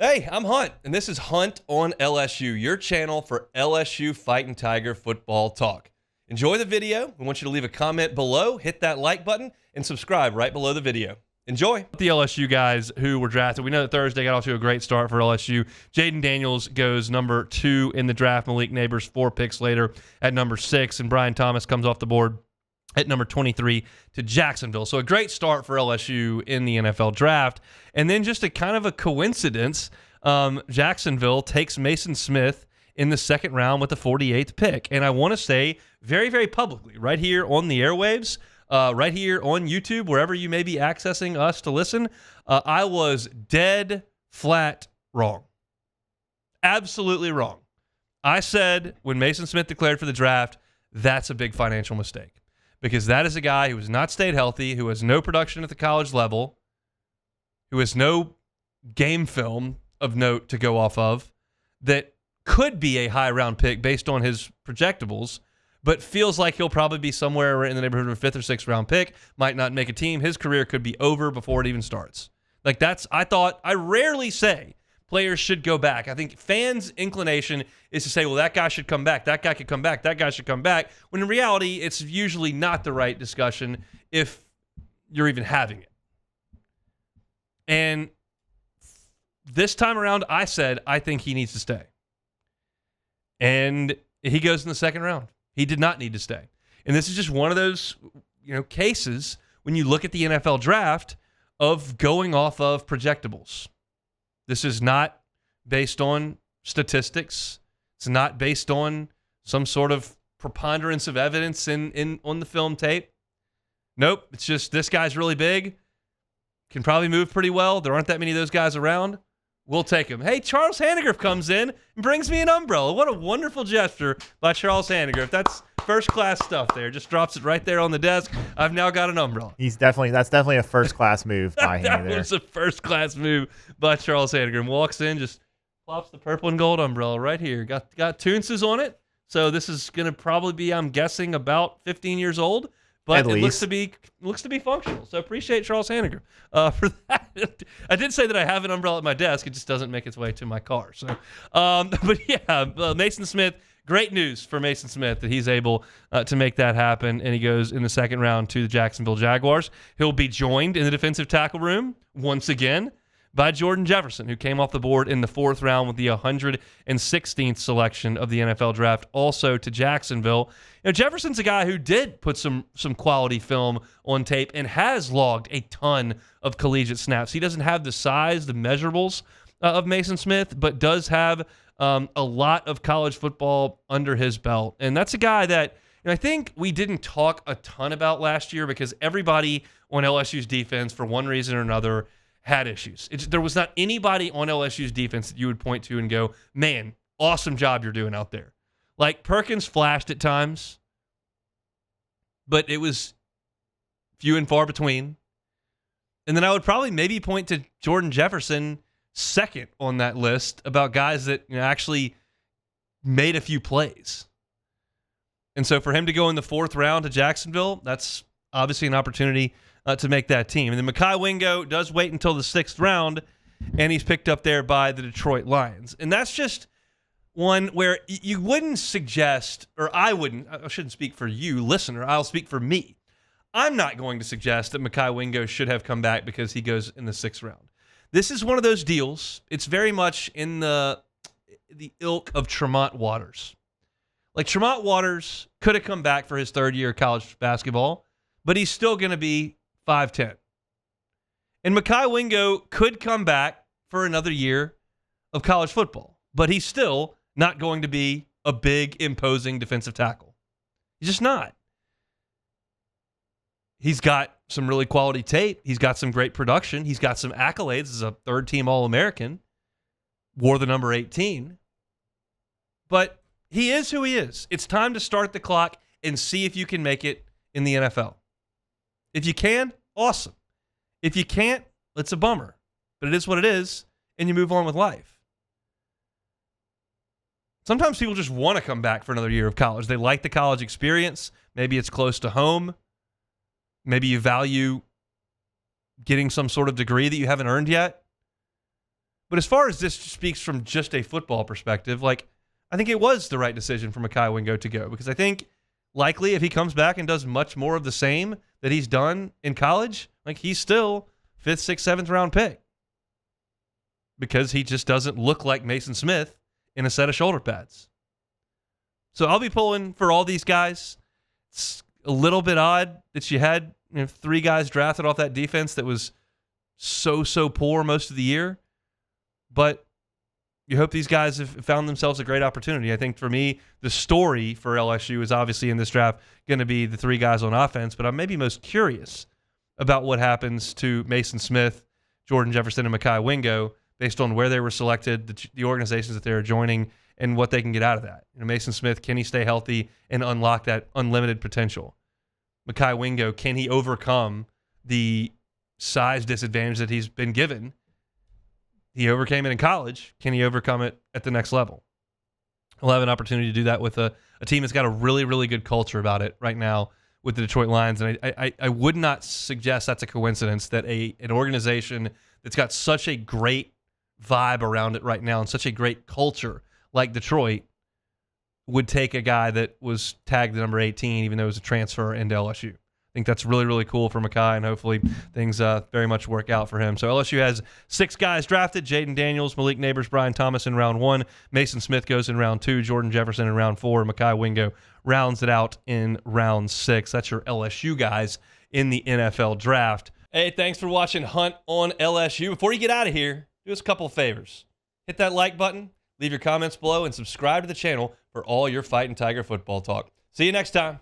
Hey, I'm Hunt, and this is Hunt on LSU, your channel for LSU Fighting Tiger football talk. Enjoy the video. We want you to leave a comment below, hit that like button, and subscribe right below the video. Enjoy. The LSU guys who were drafted, we know that Thursday got off to a great start for LSU. Jaden Daniels goes number 2 in the draft. Malik Neighbors 4 picks later at number 6, and Brian Thomas comes off the board at number 23 to Jacksonville. So a great start for LSU in the NFL draft. And then just a kind of a coincidence, Jacksonville takes Maason Smith in the second round with the 48th pick. And I want to say very, very publicly, right here on the airwaves, right here on YouTube, wherever you may be accessing us to listen, I was dead flat wrong. Absolutely wrong. I said when Maason Smith declared for the draft, that's a big financial mistake. Because that is a guy who has not stayed healthy, who has no production at the college level, who has no game film of note to go off of, that could be a high-round pick based on his projectables, but feels like he'll probably be somewhere in the neighborhood of a 5th or 6th round pick, might not make a team. His career could be over before it even starts. Like I rarely say players should go back. I think fans' inclination is to say, well, that guy should come back. That guy could come back. That guy should come back. When in reality, it's usually not the right discussion if you're even having it. And this time around, I said, I think he needs to stay. And he goes in the second round. He did not need to stay. And this is just one of those, cases when you look at the NFL draft of going off of projectables. This is not based on statistics. It's not based on some sort of preponderance of evidence on the film tape. Nope. It's just this guy's really big, can probably move pretty well. There aren't that many of those guys around. We'll take him. Hey, Charles Hannigrove comes in and brings me an umbrella. What a wonderful gesture by Charles Hannigrove. That's first-class stuff there. Just drops it right there on the desk. I've now got an umbrella. That's definitely a first-class move by him there. That was a first-class move by Charles Hannigrove. Walks in, just plops the purple and gold umbrella right here. Got Toonses on it. So this is going to probably be, I'm guessing, about 15 years old. But it looks to be functional. So appreciate Charles Hanniger for that. I did say that I have an umbrella at my desk. It just doesn't make its way to my car. So, but yeah, Maason Smith. Great news for Maason Smith that he's able to make that happen, and he goes in the second round to the Jacksonville Jaguars. He'll be joined in the defensive tackle room once again by Jordan Jefferson, who came off the board in the 4th round with the 116th selection of the NFL draft, also to Jacksonville. Jefferson's a guy who did put some quality film on tape and has logged a ton of collegiate snaps. He doesn't have the size, the measurables of Maason Smith, but does have a lot of college football under his belt. And that's a guy that I think we didn't talk a ton about last year because everybody on LSU's defense, for one reason or another, had issues. There was not anybody on LSU's defense that you would point to and go, man, awesome job you're doing out there. Like, Perkins flashed at times, but it was few and far between. And then I would probably maybe point to Jordan Jefferson second on that list about guys that actually made a few plays. And so for him to go in the 4th round to Jacksonville, that's obviously an opportunity to make that team. And then Makai Wingo does wait until the 6th round, and he's picked up there by the Detroit Lions. And that's just one where you wouldn't suggest, or I shouldn't speak for you, listener, I'll speak for me. I'm not going to suggest that Makai Wingo should have come back because he goes in the 6th round. This is one of those deals. It's very much in the ilk of Tremont Waters. Like, Tremont Waters could have come back for his 3rd year of college basketball, but he's still going to be 5'10". And Makai Wingo could come back for another year of college football, but he's still not going to be a big, imposing defensive tackle. He's just not. He's got some really quality tape. He's got some great production. He's got some accolades as a 3rd-team All-American. Wore the number 18. But he is who he is. It's time to start the clock and see if you can make it in the NFL. If you can, awesome. If you can't, it's a bummer. But it is what it is, and you move on with life. Sometimes people just want to come back for another year of college. They like the college experience. Maybe it's close to home. Maybe you value getting some sort of degree that you haven't earned yet. But as far as this speaks from just a football perspective, like, I think it was the right decision for Makai Wingo to go, because I think likely if he comes back and does much more of the same that he's done in college, like, he's still 5th, 6th, 7th round pick, because he just doesn't look like Maason Smith in a set of shoulder pads. So I'll be pulling for all these guys. It's a little bit odd that you had 3 guys drafted off that defense that was so poor most of the year. But you hope these guys have found themselves a great opportunity. I think for me, the story for LSU is obviously in this draft going to be the 3 guys on offense, but I'm maybe most curious about what happens to Maason Smith, Jordan Jefferson, and Makai Wingo based on where they were selected, the organizations that they're joining, and what they can get out of that. Maason Smith, can he stay healthy and unlock that unlimited potential? Makai Wingo, can he overcome the size disadvantage that he's been given? He overcame it in college. Can he overcome it at the next level? He'll have an opportunity to do that with a team that's got a really, really good culture about it right now with the Detroit Lions. And I would not suggest that's a coincidence that an organization that's got such a great vibe around it right now and such a great culture like Detroit would take a guy that was tagged the number 18, even though it was a transfer into LSU. I think that's really, really cool for Makai, and hopefully things very much work out for him. So LSU has 6 guys drafted: Jaden Daniels, Malik Neighbors, Brian Thomas in round 1. Maason Smith goes in round 2. Jordan Jefferson in round 4. Makai Wingo rounds it out in round 6. That's your LSU guys in the NFL draft. Hey, thanks for watching Hunt on LSU. Before you get out of here, do us a couple of favors. Hit that like button, leave your comments below, and subscribe to the channel for all your Fighting Tiger football talk. See you next time.